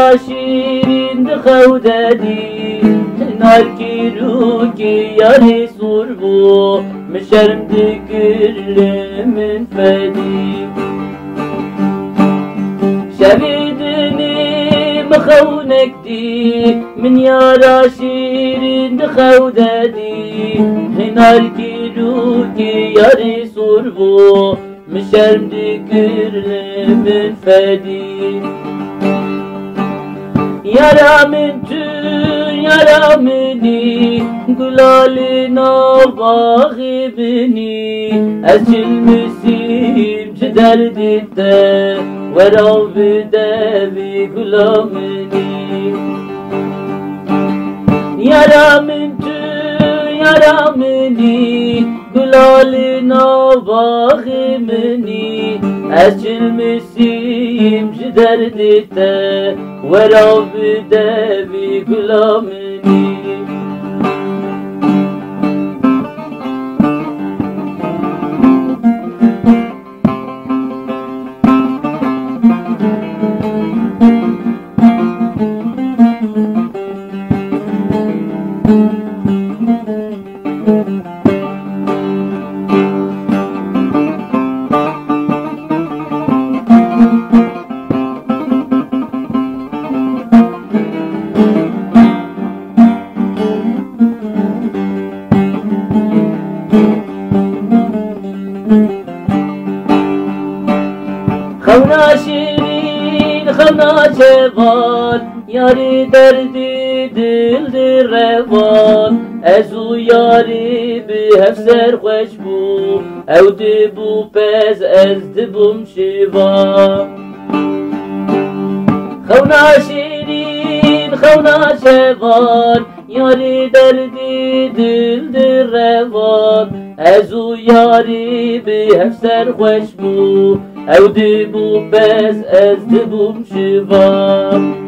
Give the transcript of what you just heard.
yara şirin dixewdedî narkîrûkî yarî sûr bû min şerm dikir li min fedî şevî dinî mixewnek dî min yara şirin dixewdedî narkîrûkî yarî sûr bû min şerm dikir li min fedî yara min tu yara minî gulalê navbaxê binî ez çilmisîm ji derdê te wera bide vî gula minî yara min tu yara minî gulalê navbaxê minî ez çilmisîm ji derdê te wera bide vî gula minî Xewna şîrin, xewna çevan, yarî derdî dil di revan. Ez û yarî bi hevser xweş bû, ew dibû pez ez dibûm şivan. Xewna şîrin, xewna çevan, yarî derdî dil di revan. Ez û yarî bi hevser xweş bû, ew dibû pez ez dibûm şivan.